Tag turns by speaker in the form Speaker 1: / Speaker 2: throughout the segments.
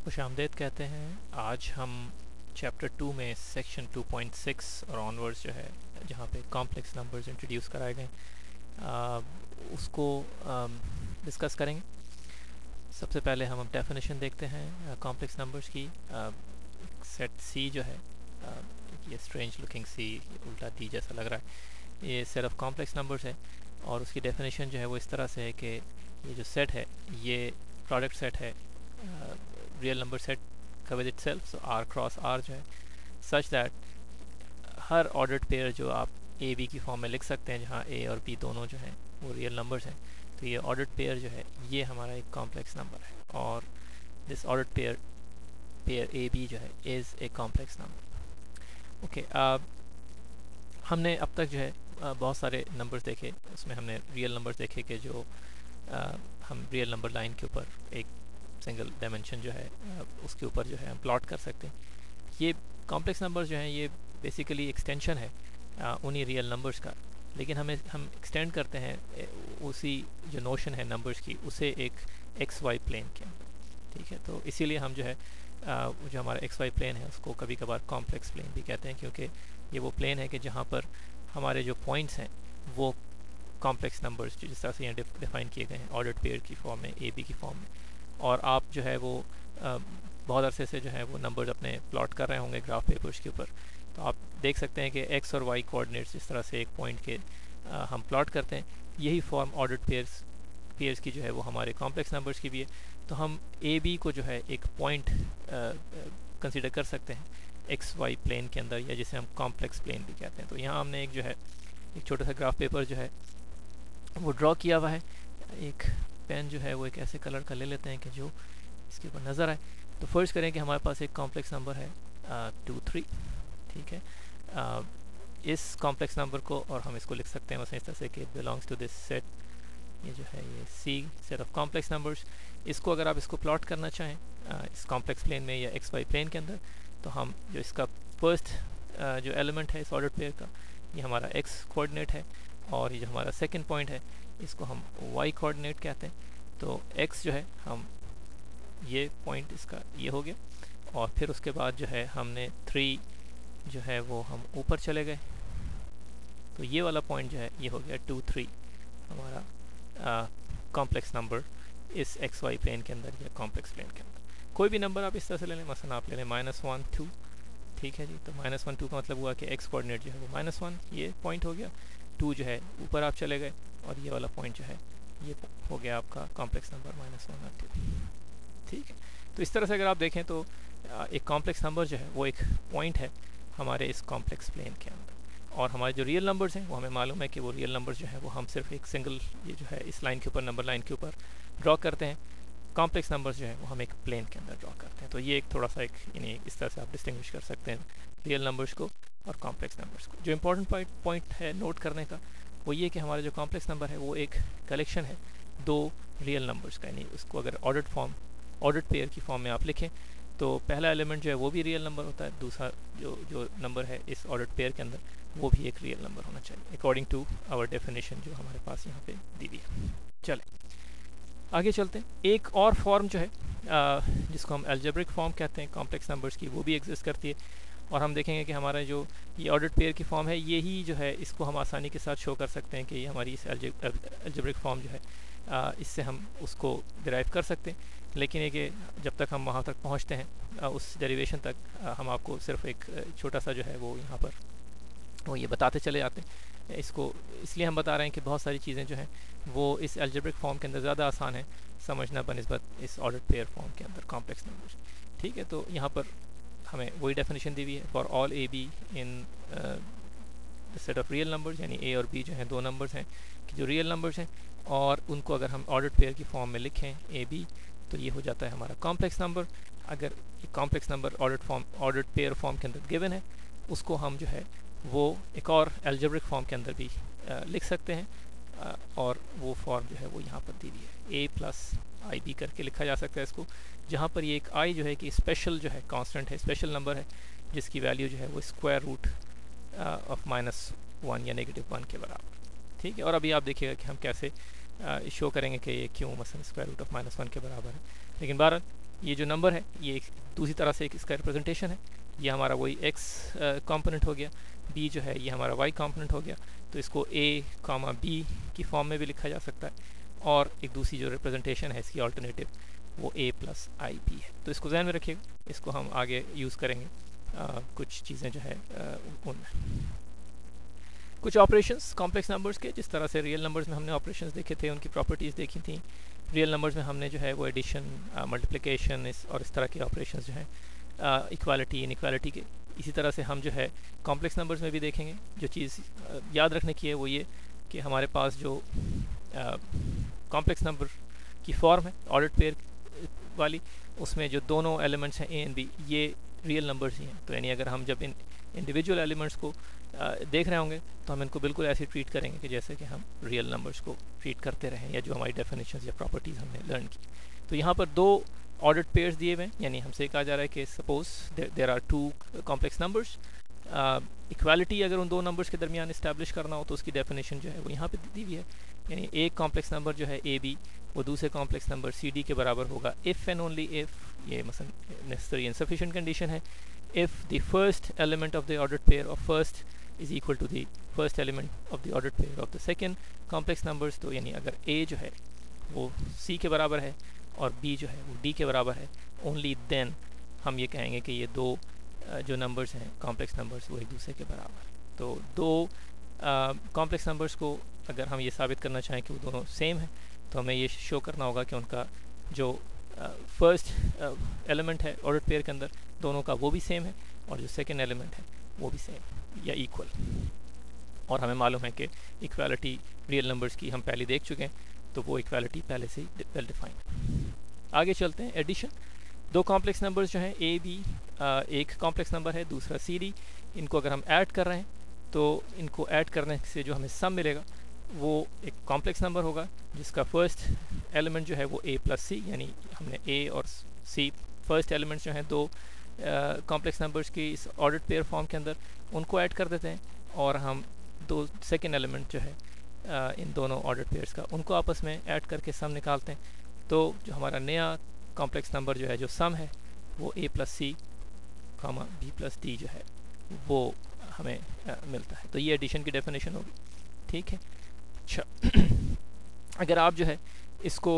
Speaker 1: खुशामदीद कहते हैं। आज हम चैप्टर 2 में सेक्शन 2.6 और ऑनवर्ड्स जो है, जहाँ पे कॉम्प्लेक्स नंबर्स इंट्रोड्यूस कराए गए, उसको डिस्कस करेंगे। सबसे पहले हम डेफिनेशन देखते हैं कॉम्प्लेक्स नंबर्स की। सेट सी जो है, ये स्ट्रेंज लुकिंग सी, उल्टा डी जैसा लग रहा है, ये सेट ऑफ कॉम्प्लेक्स नंबर्स है। और उसकी डेफिनेशन जो है वो इस तरह से है कि ये जो सेट है ये प्रोडक्ट सेट है रियल नंबर सेट का with itself, so R cross R जो है, सच दैट हर ऑर्डर्ड पेयर जो आप ए बी की फॉर्म में लिख सकते हैं, जहाँ ए और बी दोनों जो हैं वो रियल नंबर्स हैं, तो ये ऑर्डर्ड पेयर जो है ये हमारा एक कॉम्प्लेक्स नंबर है। और this ordered pair A B जो है is a complex number. Okay, हमने अब तक जो है बहुत सारे नंबर्स देखे। उसमें हमने रियल नंबर्स देखे कि जो हम रियल नंबर लाइन के ऊपर एक सिंगल डायमेंशन जो है उसके ऊपर जो है हम प्लॉट कर सकते हैं। ये कॉम्प्लेक्स नंबर्स जो हैं ये बेसिकली एक्सटेंशन है उन्हीं रियल नंबर्स का, लेकिन हम एक्सटेंड करते हैं उसी जो नोशन है नंबर्स की, उसे एक एक्स वाई प्लेन के अंदर। ठीक है, तो इसीलिए हम जो है जो हमारा एक्स वाई प्लेन है उसको कभी कभार कॉम्प्लेक्स प्लेन भी कहते हैं, क्योंकि ये वो प्लेन है कि जहाँ पर हमारे जो पॉइंट्स हैं वो कॉम्प्लेक्स नंबर्स जिस तरह से यहाँ डिफाइन किए गए हैं ऑर्डर्ड पेयर की फॉर्म में, ए बी की फॉर्म में। और आप जो है वो बहुत अरसे से जो है वो नंबर्स अपने प्लॉट कर रहे होंगे ग्राफ पेपर्स के ऊपर, तो आप देख सकते हैं कि एक्स और वाई कोऑर्डिनेट्स जिस तरह से एक पॉइंट के हम प्लॉट करते हैं, यही फॉर्म ऑर्डर्ड पेयर्स की जो है वो हमारे कॉम्प्लेक्स नंबर्स की भी है। तो हम ए बी को जो है एक पॉइंट कंसिडर कर सकते हैं एक्स वाई प्लेन के अंदर, या जिसे हम कॉम्प्लेक्स प्लेन भी कहते हैं। तो यहाँ हमने एक जो है एक छोटा सा ग्राफ पेपर जो है वो ड्रॉ किया हुआ है। एक पेन जो है वो एक ऐसे कलर का ले लेते हैं कि जो इसके ऊपर नज़र आए। तो फर्ज करें कि हमारे पास एक कॉम्प्लेक्स नंबर है 2 3। ठीक है, इस कॉम्प्लेक्स नंबर को और हम इसको लिख सकते हैं वैसे इस तरह से कि बिलोंग्स टू दिस सेट, ये जो है ये सी सेट ऑफ कॉम्प्लेक्स नंबर्स। इसको अगर आप इसको प्लॉट करना चाहें इस कॉम्प्लेक्स प्लेन में या एक्स वाई प्लेन के अंदर, तो हम जो इसका फर्स्ट जो एलिमेंट है इस ऑर्डर पेयर का, ये हमारा एक्स कोऑर्डिनेट है, और ये जो हमारा सेकंड पॉइंट है इसको हम वाई कोऑर्डिनेट कहते हैं। तो एक्स जो है हम ये पॉइंट इसका ये हो गया, और फिर उसके बाद जो है हमने 3 जो है वो हम ऊपर चले गए, तो ये वाला पॉइंट जो है ये हो गया 2 3 हमारा कॉम्प्लेक्स नंबर इस एक्स वाई प्लेन के अंदर या कॉम्प्लेक्स प्लेन के अंदर। कोई भी नंबर आप इस तरह से ले लें, मसलन आप ले लें -1 2। ठीक है जी, तो -1 2 का मतलब हुआ कि एक्स कोऑर्डिनेट जो है वो -1 ये पॉइंट हो गया, 2 जो है ऊपर आप चले गए, और ये वाला पॉइंट जो है ये हो गया आपका कॉम्प्लेक्स नंबर -1 और 2। ठीक है, तो इस तरह से अगर आप देखें तो एक कॉम्प्लेक्स नंबर जो है वो एक पॉइंट है हमारे इस कॉम्प्लेक्स प्लेन के अंदर। और हमारे जो रियल नंबर्स हैं वो हमें मालूम है कि वो रियल नंबर्स जो है वो हम सिर्फ एक सिंगल ये जो है इस लाइन के ऊपर नंबर लाइन के ऊपर ड्रॉ करते हैं। कॉम्प्लेक्स नंबर्स जो है वो हम एक प्लेन के अंदर ड्रॉ करते हैं। तो ये एक थोड़ा सा एक यानी इस तरह से आप डिस्टिंग्विश कर सकते हैं रियल नंबर्स को और कॉम्प्लेक्स नंबर्स को। जो इंपॉर्टेंट पॉइंट है नोट करने का वो ये कि हमारा जो कॉम्प्लेक्स नंबर है वो एक कलेक्शन है दो रियल नंबर्स का, यानी उसको अगर ऑर्डर्ड पेयर की फॉर्म में आप लिखें तो पहला एलिमेंट जो है वो भी रियल नंबर होता है, दूसरा जो नंबर है इस ऑर्डर्ड पेयर के अंदर वो भी एक रियल नंबर होना चाहिए अकॉर्डिंग टू आवर डेफिनेशन जो हमारे पास यहाँ पे दी हुई है। चले आगे चलते हैं। एक और फॉर्म जो है जिसको हम एल्जेब्रिक फॉर्म कहते हैं कॉम्प्लेक्स नंबर्स की, वो भी एग्जिस्ट करती है। और हम देखेंगे कि हमारा जो ये ऑर्डर्ड पेयर की फॉर्म है यही जो है इसको हम आसानी के साथ शो कर सकते हैं कि ये हमारी इस एल्जेब्रिक फॉर्म जो है इससे हम उसको डिराइव कर सकते हैं। लेकिन ये कि जब तक हम वहाँ तक पहुँचते हैं उस डेरिवेशन तक हम आपको सिर्फ एक छोटा सा जो है वो यहाँ पर वो ये बताते चले जाते हैं। इसको इसलिए हम बता रहे हैं कि बहुत सारी चीज़ें जो हैं वो इस एल्जेब्रिक फॉर्म के अंदर ज़्यादा आसान है समझना बनस्बत इस ऑर्डर्ड पेयर फॉर्म के अंदर कॉम्प्लेक्स नंबर्स। ठीक है, तो यहाँ पर हमें वही डेफिनेशन दी हुई है for all A be in set of real numbers, यानी ए और बी जो हैं दो नंबर्स हैं कि जो रियल नंबर्स हैं, और उनको अगर हम ऑर्डर्ड पेयर की फॉर्म में लिखें ए बी तो ये हो जाता है हमारा कॉम्प्लेक्स नंबर। अगर ये complex number ordered pair form के अंदर गिवन है उसको हम जो है वो एक और एल्जेब्रिक फॉर्म के अंदर भी लिख सकते हैं, और वो फॉर्म जो है वो यहाँ पर दी हुई है a+ib करके लिखा जा सकता है इसको, जहाँ पर ये एक i जो है कि स्पेशल जो है कांस्टेंट है, स्पेशल नंबर है जिसकी वैल्यू जो है वो स्क्वायर रूट ऑफ -1 या -1 के बराबर। ठीक है, और अभी आप देखिएगा कि हम कैसे शो करेंगे कि ये क्यों मसलन स्क्वायर रूट ऑफ -1 के बराबर है। लेकिन बहरहाल ये जो नंबर है ये दूसरी तरह से इसका रिप्रेजेंटेशन है। ये हमारा वही x कंपोनेंट हो गया, b जो है ये हमारा y कंपोनेंट हो गया। तो इसको a कामा b की फॉर्म में भी लिखा जा सकता है, और एक दूसरी जो रिप्रेजेंटेशन है इसकी ऑल्टरनेटिव वो a प्लस आई बी है। तो इसको ध्यान में रखिएगा, इसको हम आगे यूज़ करेंगे कुछ चीज़ें जो है उनमें। कुछ ऑपरेशंस कॉम्प्लेक्स नंबर्स के, जिस तरह से रियल नंबर्स में हमने ऑपरेशंस देखे थे, उनकी प्रॉपर्टीज़ देखी थी। रियल नंबर्स में हमने जो है वो एडिशन, मल्टीप्लिकेशन और इस तरह के ऑपरेशंस जो हैं, इक्वालिटी इनइक्वालिटी के। इसी तरह से हम जो है कॉम्प्लेक्स नंबर्स में भी देखेंगे। जो चीज़ याद रखने की है वो ये कि हमारे पास जो कॉम्प्लेक्स नंबर की फॉर्म है ऑर्डर्ड पेयर वाली, उसमें जो दोनों एलिमेंट्स हैं ए एंड बी, ये रियल नंबर्स ही हैं। तो यानी अगर हम जब इन इंडिविजुअल एलिमेंट्स को देख रहे होंगे तो हम इनको बिल्कुल ऐसे ट्रीट करेंगे कि जैसे कि हम रियल नंबर्स को ट्रीट करते रहें, या जो हमारी डेफिनेशंस या प्रॉपर्टीज़ हमने लर्न की। तो यहाँ पर दो ऑर्डर्ड पेयर्स दिए हुए हैं, यानी हमसे कहा जा रहा है कि suppose there are two complex numbers. Equality अगर उन दो नंबर्स के दरमियान इस्टेब्लिश करना हो तो उसकी डेफिनेशन जो है वो यहाँ पे दी हुई है। यानी एक कॉम्प्लेक्स नंबर जो है ए बी वो दूसरे कॉम्प्लेक्स नंबर सी डी के बराबर होगा इफ़ एंड ओनली इफ़, ये मसलन नेसेसरी एंड सफिशिएंट कंडीशन है, if the first element of the ordered pair of first is equal to the first element of the ordered pair of the second complex numbers। तो यानी अगर a जो है वो c के बराबर है और b जो है वो d के बराबर है, only then हम ये कहेंगे कि ये दो जो नंबर्स हैं कॉम्प्लेक्स नंबर्स वो एक दूसरे के बराबर। तो दो कॉम्प्लेक्स नंबर्स को अगर हम ये साबित करना चाहें कि वो दोनों सेम है, तो हमें ये शो करना होगा कि उनका जो फर्स्ट एलिमेंट है ऑर्डर्ड पेयर के अंदर दोनों का वो भी सेम है, और जो सेकंड एलिमेंट है वो भी सेम या इक्वल। और हमें मालूम है कि इक्वालिटी रियल नंबर्स की हम पहले देख चुके हैं, तो वो इक्वालिटी पहले से ही वेल डिफाइंड। आगे चलते हैं, एडिशन। दो कॉम्प्लेक्स नंबर्स जो हैं ए बी, एक कॉम्प्लेक्स नंबर है दूसरा सी डी, इनको अगर हम ऐड कर रहे हैं तो इनको ऐड करने से जो हमें सम मिलेगा वो एक कॉम्प्लेक्स नंबर होगा जिसका फर्स्ट एलिमेंट जो है वो a प्लस सी, यानी हमने a और c फर्स्ट एलिमेंट्स जो हैं दो कॉम्प्लेक्स नंबर्स की इस ऑर्डर्ड पेयर फॉर्म के अंदर, उनको ऐड कर देते हैं, और हम दो सेकंड एलिमेंट जो है इन दोनों ऑर्डर्ड पेयर्स का उनको आपस में ऐड करके सम निकालते हैं। तो जो हमारा नया कॉम्प्लेक्स नंबर जो है जो सम है वो a plus C comma b plus D जो है वो हमें मिलता है। तो ये एडिशन की डेफिनेशन होगी, ठीक है। अच्छा अगर आप जो है इसको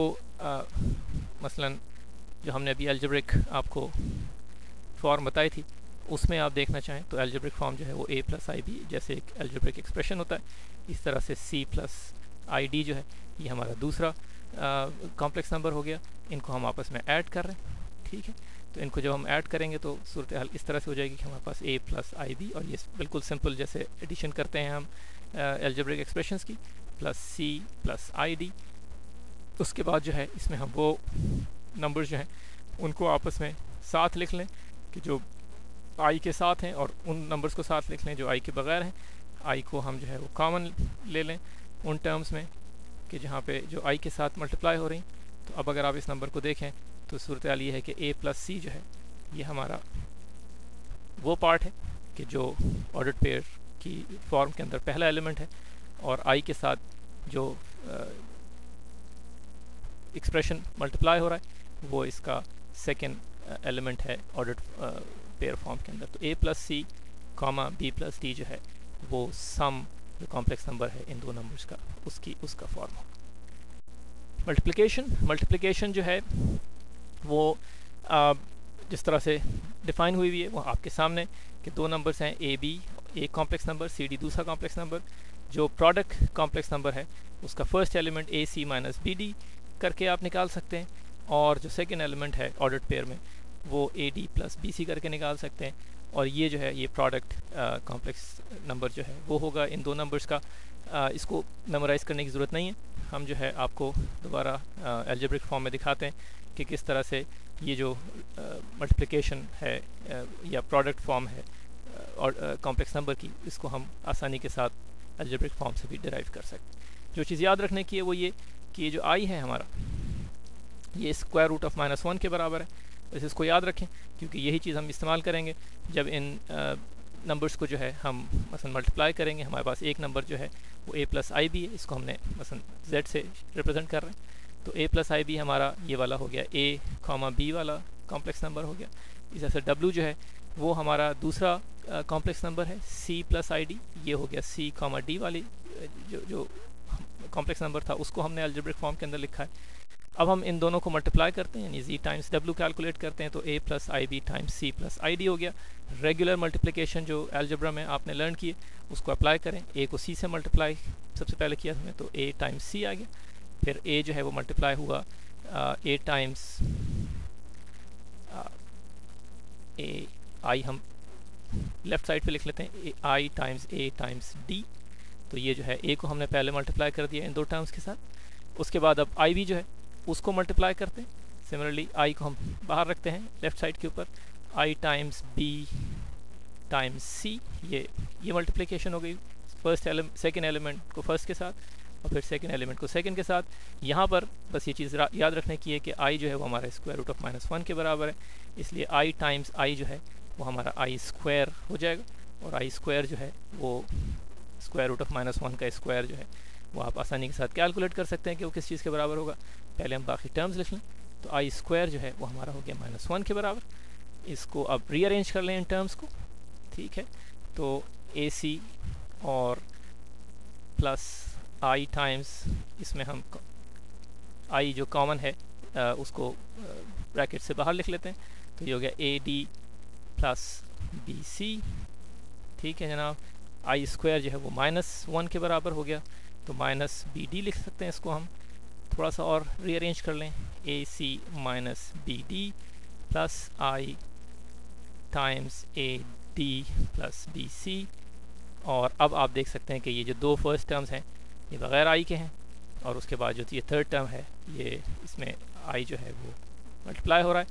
Speaker 1: मसलन जो हमने अभी अलजेब्रिक आपको फॉर्म बताई थी उसमें आप देखना चाहें तो अलजेब्रिक फॉर्म जो है वो a प्लस आई बी जैसे एक अलजेब्रिक एक्सप्रेशन होता है, इस तरह से c प्लस आई डी जो है ये हमारा दूसरा कॉम्प्लेक्स नंबर हो गया। इनको हम आपस में ऐड कर रहे हैं, ठीक है। तो इनको जब हम ऐड करेंगे तो सूरत हाल इस तरह से हो जाएगी कि हमारे पास a प्लस आई बी, और ये बिल्कुल सिंपल जैसे एडिशन करते हैं हम अलजेब्रिक एक्सप्रेशंस की, plus c plus i D. उसके बाद जो है इसमें हम वो नंबर्स जो हैं उनको आपस में साथ लिख लें कि जो i के साथ हैं, और उन नंबर्स को साथ लिख लें जो i के बगैर हैं। i को हम जो है वो कॉमन ले लें उन टर्म्स में कि जहाँ पे जो i के साथ मल्टीप्लाई हो रही। तो अब अगर आप इस नंबर को देखें तो सूरत हाल ये है कि a प्लस सी जो है ये हमारा वो पार्ट है कि जो ऑर्डर्ड पेयर की फॉर्म के अंदर पहला एलिमेंट है, और i के साथ जो एक्सप्रेशन मल्टीप्लाई हो रहा है वो इसका सेकेंड एलिमेंट है ऑर्डर्ड पेयर फॉर्म के अंदर। तो a plus C comma b plus D जो है वो सम जो कॉम्प्लेक्स नंबर है इन दो नंबर्स का उसका फॉर्म होगा। मल्टीप्लिकेशन जो है वो जिस तरह से डिफाइन हुई है वो आपके सामने कि दो नंबर्स हैं ए बी एक कॉम्प्लेक्स नंबर, सी डी दूसरा कॉम्प्लेक्स नंबर। जो प्रोडक्ट कॉम्प्लेक्स नंबर है उसका first element A C minus B D करके आप निकाल सकते हैं, और जो सेकेंड एलिमेंट है ऑर्डर्ड पेयर में वो A D plus B C करके निकाल सकते हैं। और ये जो है ये प्रोडक्ट कॉम्प्लेक्स नंबर जो है वो होगा इन दो नंबर्स का। इसको मेमोराइज़ करने की ज़रूरत नहीं है, हम जो है आपको दोबारा अलजेब्रिक फॉर्म में दिखाते हैं कि किस तरह से ये जो मल्टीप्लिकेशन है या प्रोडक्ट फॉर्म है और कॉम्प्लेक्स नंबर की, इसको हम आसानी के साथ अलजेब्रिक फॉर्म से भी डिराइव कर सकते हैं। जो चीज़ याद रखने की है वो ये कि ये जो आई है हमारा ये स्क्वायर रूट ऑफ -1 के बराबर है। वैसे इसको याद रखें क्योंकि यही चीज़ हम इस्तेमाल करेंगे जब इन नंबर्स को जो है हम मसलन मल्टीप्लाई करेंगे। हमारे पास एक नंबर जो है वो a प्लस आई बी है, इसको हमने मसलन z से रिप्रेजेंट कर रहे हैं। तो a प्लस आई बी हमारा ये वाला हो गया a कॉमा b वाला कॉम्प्लेक्स नंबर हो गया। इस तरह से W जो है वो हमारा दूसरा कॉम्प्लेक्स नंबर है, C प्लस आई डी, ये हो गया C कॉमा D वाली जो कॉम्प्लेक्स नंबर था उसको हमने अलजेब्रिक फॉर्म के अंदर लिखा है। अब हम इन दोनों को मल्टीप्लाई करते हैं, यानी Z टाइम्स W कैलकुलेट करते हैं, तो A plus i B times C plus i D हो गया। रेगुलर मल्टीप्लिकेशन जो अलजेब्रा में आपने लर्न किए उसको अप्लाई करें, A को C से मल्टीप्लाई सबसे पहले किया हमने, तो A टाइम्स C आ गया। फिर A जो है वो मल्टीप्लाई हुआ A टाइम्स A I, हम लेफ्ट साइड पे लिख लेते हैं I times A times D, तो ये जो है A को हमने पहले मल्टीप्लाई कर दिया इन दो टर्म्स के साथ। उसके बाद अब आई बी जो है उसको मल्टीप्लाई करते हैं, सिमिलरली I को हम बाहर रखते हैं लेफ्ट साइड के ऊपर, I times B times C, ये मल्टीप्लिकेशन हो गई सेकेंड एलिमेंट को फर्स्ट के साथ और फिर सेकेंड एलिमेंट को सेकेंड के साथ। यहाँ पर बस ये चीज़ याद रखने की है कि I जो है वो हमारा स्क्वायर रूट ऑफ -1 के बराबर है, इसलिए I टाइम्स I जो है वो हमारा I स्क्वायर हो जाएगा, और I स्क्वायर जो है वो स्क्वायर रूट ऑफ -1 का स्क्वायर जो है वो आप आसानी के साथ कैलकुलेट कर सकते हैं कि वो किस चीज़ के बराबर होगा। पहले हम बाकी टर्म्स लिख लें, तो I स्क्वायर जो है वो हमारा हो गया -1 के बराबर। इसको अब रीअरेंज कर लें इन टर्म्स को, ठीक है, तो AC और प्लस I टाइम्स, इसमें हम I जो कॉमन है उसको ब्रैकेट से बाहर लिख लेते हैं, तो ये हो गया AD प्लस BC, ठीक है जनाब। I स्क्वायर जो है वो -1 के बराबर हो गया, तो माइनस BD लिख सकते हैं इसको हम, थोड़ा सा और रीअरेंज कर लें, AC minus BD plus I times AD plus BC। और अब आप देख सकते हैं कि ये जो दो फर्स्ट टर्म्स हैं ये बग़ैर I के हैं, और उसके बाद जो ये थर्ड टर्म है ये इसमें I जो है वो मल्टीप्लाई हो रहा है,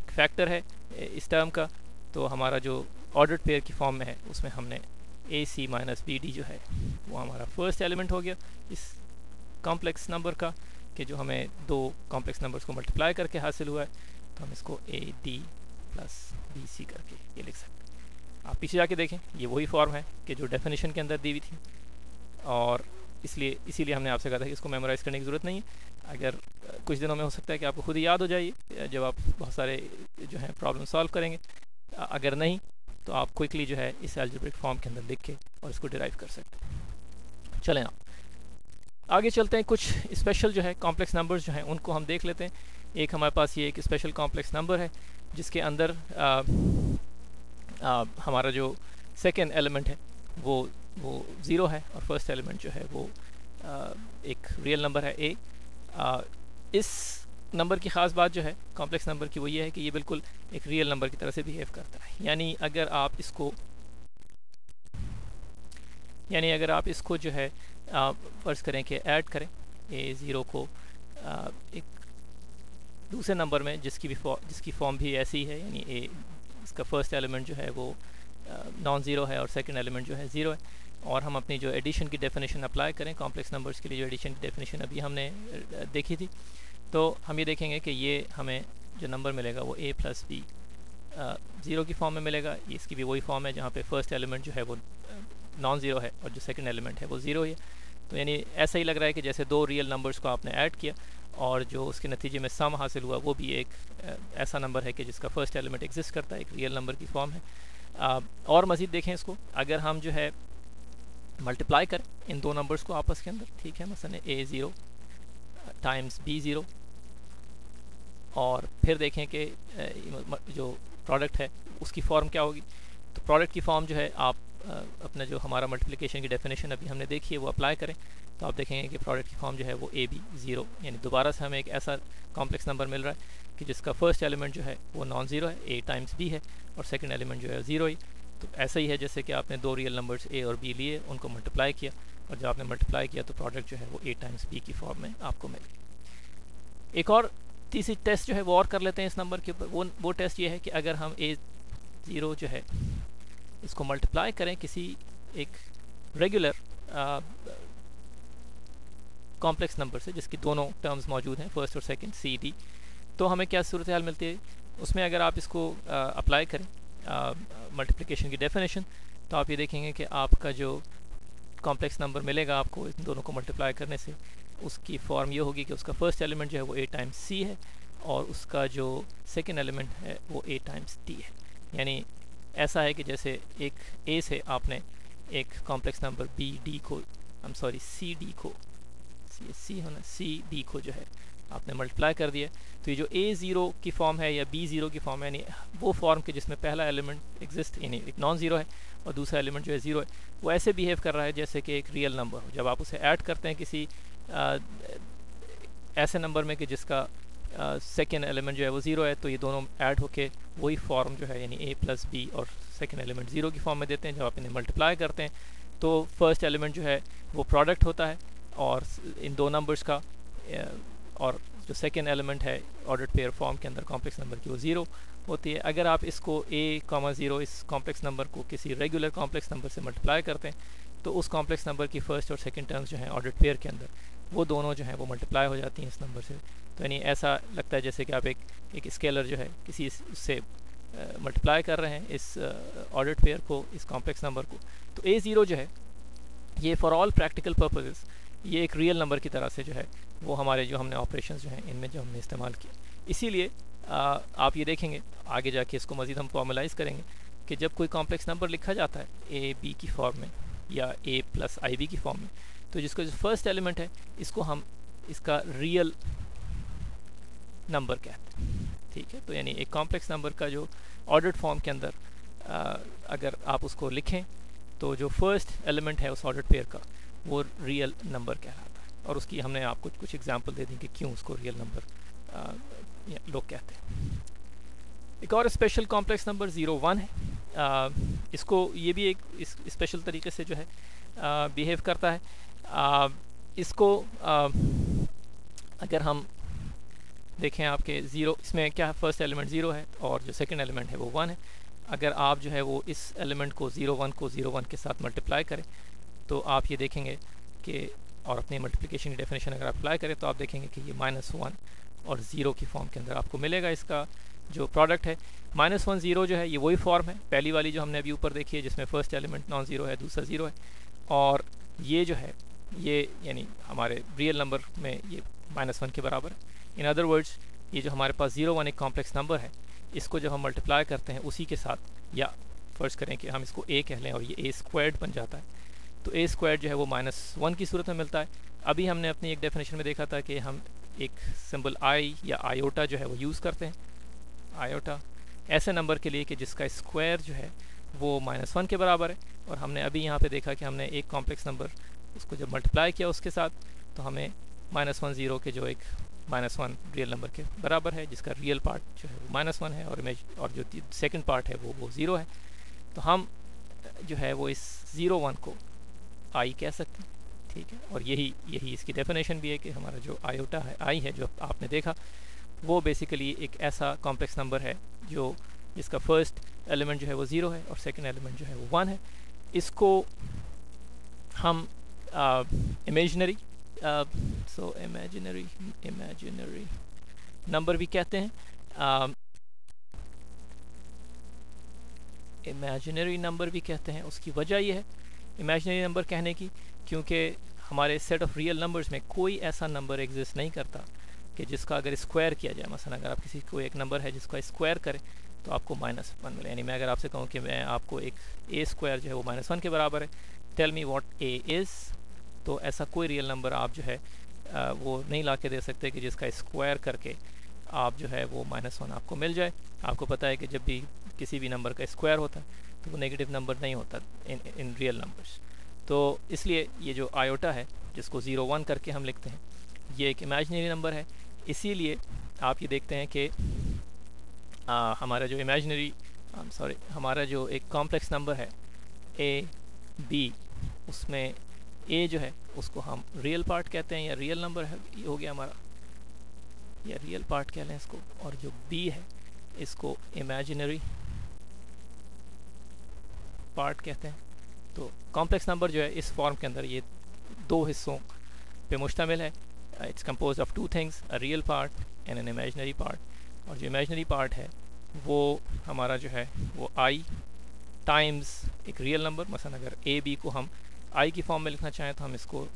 Speaker 1: फैक्टर है इस टर्म का, तो हमारा जो ऑर्डर्ड पेयर की फॉर्म में है उसमें हमने AC माइनस BD जो है वो हमारा फर्स्ट एलिमेंट हो गया इस कॉम्प्लेक्स नंबर का, कि जो हमें दो कॉम्प्लेक्स नंबर्स को मल्टीप्लाई करके हासिल हुआ है, तो हम इसको AD प्लस BC करके ये लिख सकते हैं। आप पीछे जाके देखें, ये वही फॉर्म है कि जो डेफिनेशन के अंदर दी हुई थी, और इसीलिए हमने आपसे कहा था कि इसको मेमोराइज़ करने की ज़रूरत नहीं है। अगर कुछ दिनों में हो सकता है कि आपको खुद ही याद हो जाए जब आप बहुत सारे जो है प्रॉब्लम सॉल्व करेंगे, अगर नहीं तो आप क्विकली जो है इस अलजेब्रिक फॉर्म के अंदर लिख के और इसको डिराइव कर सकते हैं। चलें आप आगे चलते हैं, कुछ स्पेशल जो है कॉम्प्लेक्स नंबर्स जो हैं उनको हम देख लेते हैं। एक हमारे पास ये एक स्पेशल कॉम्प्लेक्स नंबर है जिसके अंदर हमारा जो सेकेंड एलिमेंट है वो 0 है, और फर्स्ट एलिमेंट जो है वो एक रियल नंबर है A। इस नंबर की ख़ास बात जो है कॉम्प्लेक्स नंबर की वो ये है कि ये बिल्कुल एक रियल नंबर की तरह से बिहेव करता है, यानी अगर आप इसको जो है फ़र्ज़ करें कि ऐड करें A0 को एक दूसरे नंबर में जिसकी फॉर्म भी ऐसी है, यानी इसका फर्स्ट एलिमेंट जो है वो नॉन ज़ीरो है और सेकंड एलिमेंट जो है 0 है, और हम अपनी जो एडिशन की डेफिनेशन अप्लाई करें कॉम्प्लेक्स नंबर्स के लिए, जो एडिशन की डेफिनेशन अभी हमने देखी थी, तो हम ये देखेंगे कि ये हमें जो नंबर मिलेगा वो A प्लस B 0 की फॉर्म में मिलेगा। ये इसकी भी वही फॉर्म है जहाँ पे फर्स्ट एलिमेंट जो है वो नॉन ज़ीरो है और जो सेकंड एलिमेंट है वो 0 है। तो यानी ऐसा ही लग रहा है कि जैसे दो रियल नंबर्स को आपने ऐड किया और जो उसके नतीजे में सम हासिल हुआ वो भी एक ऐसा नंबर है कि जिसका फर्स्ट एलिमेंट एग्जिस्ट करता है, एक रियल नंबर की फॉर्म है। और मज़ीद देखें इसको, अगर हम जो है मल्टीप्लाई करें इन दो नंबर्स को आपस के अंदर, ठीक है, मसलन A0 टाइम्स B0, और फिर देखें कि जो प्रोडक्ट है उसकी फॉर्म क्या होगी। तो प्रोडक्ट की फॉर्म जो है आप अपना जो हमारा मल्टीप्लिकेशन की डेफिनेशन अभी हमने देखी है वो अप्लाई करें, तो आप देखेंगे कि प्रोडक्ट की फॉर्म जो है वो AB0, यानी दोबारा से हमें एक ऐसा कॉम्प्लेक्स नंबर मिल रहा है कि जिसका फर्स्ट एलिमेंट जो है वो नॉन ज़ीरो है, A टाइम्स B है, और सेकंड एलिमेंट जो है 0 ही। तो ऐसा ही है जैसे कि आपने दो रियल नंबर्स A और B लिए, उनको मल्टीप्लाई किया, और जब आपने मल्टीप्लाई किया तो प्रोडक्ट जो है वो A टाइम्स B की फॉर्म में आपको मिल गई। एक और तीसरी टेस्ट जो है वो और कर लेते हैं इस नंबर के ऊपर। वो टेस्ट ये है कि अगर हम A0 जो है इसको मल्टीप्लाई करें किसी एक रेगुलर कॉम्प्लेक्स नंबर से जिसकी दोनों टर्म्स मौजूद हैं, फर्स्ट और सेकंड CD, तो हमें क्या सूरत हाल मिलती है उसमें। अगर आप इसको अप्लाई करें मल्टीप्लिकेशन की डेफिनेशन, तो आप ये देखेंगे कि आपका जो कॉम्प्लेक्स नंबर मिलेगा आपको इन दोनों को मल्टीप्लाई करने से, उसकी फॉर्म ये होगी कि उसका फर्स्ट एलिमेंट जो है वो A टाइम्स C है, और उसका जो सेकेंड एलिमेंट है वो a टाइम्स d है। यानी ऐसा है कि जैसे एक a से आपने एक कॉम्प्लेक्स नंबर b d को c d को c होना c d को जो है आपने मल्टीप्लाई कर दिया, तो ये जो a ज़ीरो की फॉर्म है या b ज़ीरो की फॉर्म है, यानी वो फॉर्म के जिसमें पहला एलिमेंट एग्जिस्ट यानी एक नॉन ज़ीरो है और दूसरा एलिमेंट जो है ज़ीरो है, वो ऐसे बिहेव कर रहा है जैसे कि एक रियल नंबर हो। जब आप उसे ऐड करते हैं किसी ऐसे नंबर में कि जिसका सेकेंड एलिमेंट जो है वो ज़ीरो है, तो ये दोनों ऐड होके वही फॉर्म जो है यानी a प्लस बी और सेकेंड एलिमेंट ज़ीरो की फॉर्म में देते हैं। जब आप इन्हें मल्टीप्लाई करते हैं तो फर्स्ट एलिमेंट जो है वो प्रोडक्ट होता है और इन दो नंबर्स का, और जो सेकेंड एलिमेंट है ऑर्डर्ड पेयर फॉर्म के अंदर कॉम्प्लेक्स नंबर की वो ज़ीरो होती है। अगर आप इसको a,0 इस कॉम्प्लेक्स नंबर को किसी रेगुलर कॉम्प्लेक्स नंबर से मल्टीप्लाई करते हैं तो उस कॉम्प्लेक्स नंबर की फर्स्ट और सेकेंड टर्म्स जो हैं ऑर्डर्ड पेयर के अंदर वो दोनों जो हैं वो मल्टीप्लाई हो जाती हैं इस नंबर से। तो यानी ऐसा लगता है जैसे कि आप एक स्केलर जो है किसी उससे मल्टीप्लाई कर रहे हैं इस ऑर्डर्ड पेयर को, इस कॉम्प्लेक्स नंबर को। तो a0 जो है ये फॉर ऑल प्रैक्टिकल पर्पसेस ये एक रियल नंबर की तरह से जो है वो हमारे जो हमने ऑपरेशंस जो हैं इनमें जो हमने इस्तेमाल किया। इसीलिए आप ये देखेंगे आगे जाके इसको मज़ीद हम फॉर्मलाइज़ करेंगे कि जब कोई कॉम्प्लेक्स नंबर लिखा जाता है ए बी की फॉर्म में या a प्लस आई बी की फॉर्म में, तो जिसका जो फर्स्ट एलिमेंट है इसको हम इसका रियल नंबर कहते हैं। ठीक है, तो यानी एक कॉम्प्लेक्स नंबर का जो ऑर्डर्ड फॉर्म के अंदर अगर आप उसको लिखें तो जो फर्स्ट एलिमेंट है उस ऑर्डर्ड पेयर का वो रियल नंबर कहलाता है। और उसकी हमने आपको कुछ एग्जांपल दे दी कि क्यों उसको रियल नंबर लोग कहते हैं। एक और स्पेशल कॉम्प्लेक्स नंबर 01 है। इसको ये भी एक स्पेशल तरीके से जो है बिहेव करता है। इसको अगर हम देखें आपके ज़ीरो, इसमें क्या फर्स्ट एलिमेंट ज़ीरो है और जो सेकंड एलिमेंट है वो 1 है। अगर आप जो है वो इस एलिमेंट को 01 के साथ मल्टीप्लाई करें तो आप ये देखेंगे कि, और अपनी मल्टीप्लिकेशन की डेफिनेशन अगर आप अप्लाई करें तो आप देखेंगे कि ये -1 और 0 की फॉर्म के अंदर आपको मिलेगा इसका जो प्रोडक्ट है। -1 0 जो है ये वही फॉर्म है पहली वाली जो हमने अभी ऊपर देखी है जिसमें फर्स्ट एलिमेंट नॉन ज़ीरो है, दूसरा 0 है, और ये जो है ये यानी हमारे रियल नंबर में ये -1 के बराबर है। इन अदर वर्ड्स ये जो हमारे पास 01 एक कॉम्प्लेक्स नंबर है, इसको जब हम मल्टीप्लाई करते हैं उसी के साथ, या फ़र्ज़ करें कि हम इसको a कह लें और ये a स्क्वायर्ड बन जाता है, तो a स्क्वायर्ड जो है वो -1 की सूरत में मिलता है। अभी हमने अपनी एक डेफिनेशन में देखा था कि हम एक सिंबल i या आयोटा जो है वो यूज़ करते हैं, आयोटा ऐसे नंबर के लिए कि जिसका स्क्वायर जो है वो -1 के बराबर है। और हमने अभी यहाँ पे देखा कि हमने एक कॉम्प्लेक्स नंबर उसको जब मल्टीप्लाई किया उसके साथ तो हमें -1 0 के जो एक -1 रियल नंबर के बराबर है, जिसका रियल पार्ट जो है वो -1 है और जो सेकंड पार्ट है वो 0 है। तो हम जो है वो इस 01 को i कह सकते हैं। ठीक है, और यही इसकी डेफिनेशन भी है कि हमारा जो आयोटा है i है जो आपने देखा वो बेसिकली एक ऐसा कॉम्प्लेक्स नंबर है जो जिसका फर्स्ट एलिमेंट जो है वो 0 है और सेकंड एलिमेंट जो है वो 1 है। इसको हम इमेजिनरी इमेजिनरी नंबर भी कहते हैं, इमेजिनरी नंबर भी कहते हैं। उसकी वजह यह है इमेजिनरी नंबर कहने की क्योंकि हमारे सेट ऑफ रियल नंबर्स में कोई ऐसा नंबर एग्जिस्ट नहीं करता कि जिसका अगर स्क्वायर किया जाए, मसलन अगर आप किसी को एक नंबर है जिसका स्क्वायर करें तो आपको -1 मिले। यानी मैं अगर आपसे कहूँ कि मैं आपको एक a स्क्वायर जो है वो -1 के बराबर है, tell me what a is, तो ऐसा कोई रियल नंबर आप जो है वो नहीं ला के दे सकते कि जिसका स्क्वायर करके आप जो है वो -1 आपको मिल जाए। आपको पता है कि जब भी किसी भी नंबर का स्क्वायर होता है तो वो नेगेटिव नंबर नहीं होता इन रियल नंबर्स। तो इसलिए ये जो आयोटा है जिसको 01 करके हम लिखते हैं ये एक इमेजिनरी नंबर है। इसीलिए आप ये देखते हैं कि हमारा जो हमारा जो एक कॉम्प्लेक्स नंबर है a b, उसमें a जो है उसको हम रियल पार्ट कहते हैं या रियल नंबर है ये हो गया हमारा, या रियल पार्ट कह लें इसको, और जो b है इसको इमेजिनरी पार्ट कहते हैं। तो कॉम्प्लेक्स नंबर जो है इस फॉर्म के अंदर ये दो हिस्सों पे मुश्तमिल है। It's compose of 2 things, a real part and an imaginary part. और जो इमेजिनरी पार्ट है वो हमारा जो है वो i टाइम्स एक रियल नंबर, मसलन अगर a b को हम i की फॉर्म में लिखना चाहें तो हम इसको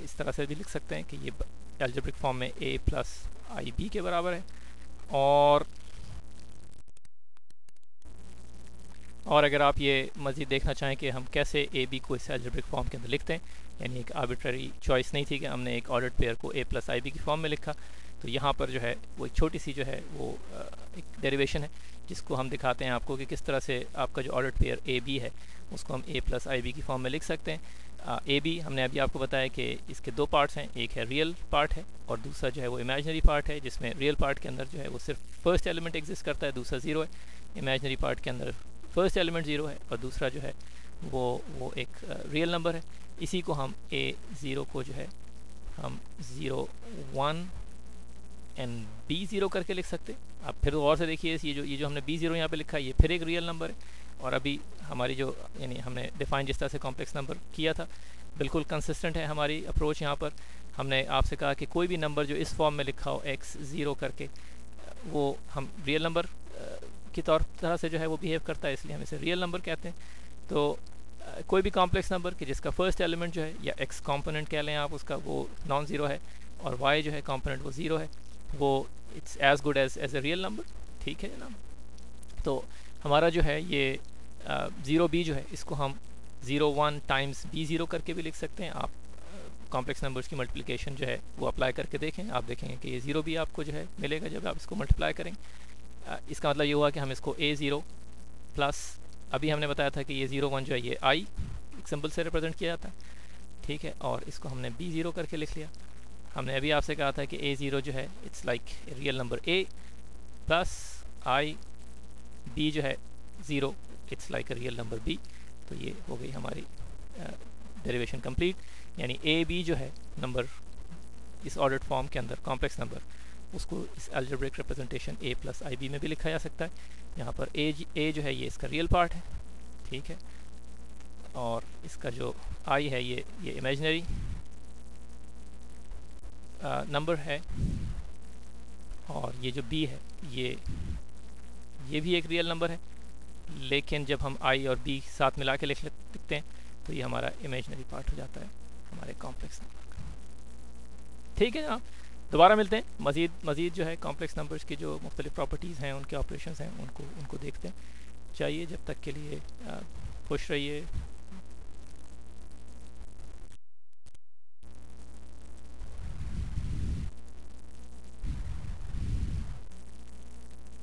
Speaker 1: इस तरह से भी लिख सकते हैं कि ये एल्जेब्रिक फॉर्म में a प्लस i b के बराबर है। और अगर आप ये मज़ीद देखना चाहें कि हम कैसे ए बी को इस अलजेब्रिक फॉर्म के अंदर लिखते हैं, यानी एक आर्बिट्ररी चॉइस नहीं थी कि हमने एक ऑर्डर्ड पेयर को ए प्लस आई बी की फॉर्म में लिखा, तो यहाँ पर जो है वो एक छोटी सी जो है वो एक डेरिवेशन है जिसको हम दिखाते हैं आपको कि किस तरह से आपका जो ऑर्डर्ड पेयर ए बी है उसको हम ए प्लस आई बी की फॉर्म में लिख सकते हैं। ए बी हमने अभी आपको बताया कि इसके दो पार्ट्स हैं, एक है रियल पार्ट है और दूसरा जो है वो इमेजिनरी पार्ट है, जिसमें रियल पार्ट के अंदर जो है वो सिर्फ फर्स्ट एलिमेंट एग्जिस्ट करता है, दूसरा ज़ीरो है। इमेजिनरी पार्ट के अंदर फर्स्ट एलिमेंट ज़ीरो है और दूसरा जो है वो एक रियल नंबर है। इसी को हम ए ज़ीरो को जो है हम 0 1 एंड बी ज़ीरो करके लिख सकते हैं। अब फिर और से देखिए ये जो हमने बी ज़ीरो यहाँ पे लिखा है ये फिर एक रियल नंबर है, और अभी हमारी जो यानी हमने डिफाइन जिस तरह से कॉम्प्लेक्स नंबर किया था बिल्कुल कंसिस्टेंट है हमारी अप्रोच। यहाँ पर हमने आपसे कहा कि कोई भी नंबर जो इस फॉर्म में लिखा हो x ज़ीरो करके वो हम रियल नंबर की तरह से जो है वो बिहेव करता है, इसलिए हम इसे रियल नंबर कहते हैं। तो कोई भी कॉम्प्लेक्स नंबर कि जिसका फर्स्ट एलिमेंट जो है या x कंपोनेंट कह लें आप उसका, वो नॉन ज़ीरो है और y जो है कंपोनेंट वो ज़ीरो है, वो it's as good as a real number. ठीक है जनाब। तो हमारा जो है ये ज़ीरो बी जो है इसको हम 0 1 टाइम्स बी ज़ीरो करके भी लिख सकते हैं। आप कॉम्प्लेक्स नंबर्स की मल्टीप्लिकेशन जो है वो अप्लाई करके देखें, आप देखेंगे कि ये ज़ीरो बी आपको जो है मिलेगा जब आप इसको मल्टीप्लाई करेंगे। इसका मतलब ये हुआ कि हम इसको ए ज़ीरो प्लस अभी हमने बताया था कि ये 0 1 जो है ये आई एक सिंबल से रिप्रेजेंट किया जाता है, ठीक है, और इसको हमने बी ज़ीरो करके लिख लिया। हमने अभी आपसे कहा था कि ए ज़ीरो जो है it's like real number A plus i B जो है zero it's like real number B. तो ये हो गई हमारी डेरिवेशन कंप्लीट, यानी ए बी जो है नंबर इस ऑर्डर्ड फॉर्म के अंदर कॉम्प्लेक्स नंबर, उसको इस algebraic representation A plus i B में भी लिखा जा सकता है। यहाँ पर ए जो है ये इसका रियल पार्ट है, ठीक है, और इसका जो आई है ये इमेजिनरी नंबर है, और ये जो बी है ये भी एक रियल नंबर है, लेकिन जब हम आई और बी साथ मिला के लिखते हैं तो ये हमारा इमेजिनरी पार्ट हो जाता है हमारे कॉम्प्लेक्स नंबर का। ठीक है जनाब, दोबारा मिलते हैं। मज़ीद जो है कॉम्प्लेक्स नंबर्स की जो मुख्तलिफ प्रॉपर्टीज़ हैं, उनके ऑपरेशंस हैं, उनको देखते हैं। चाहिए जब तक के लिए खुश रहिए।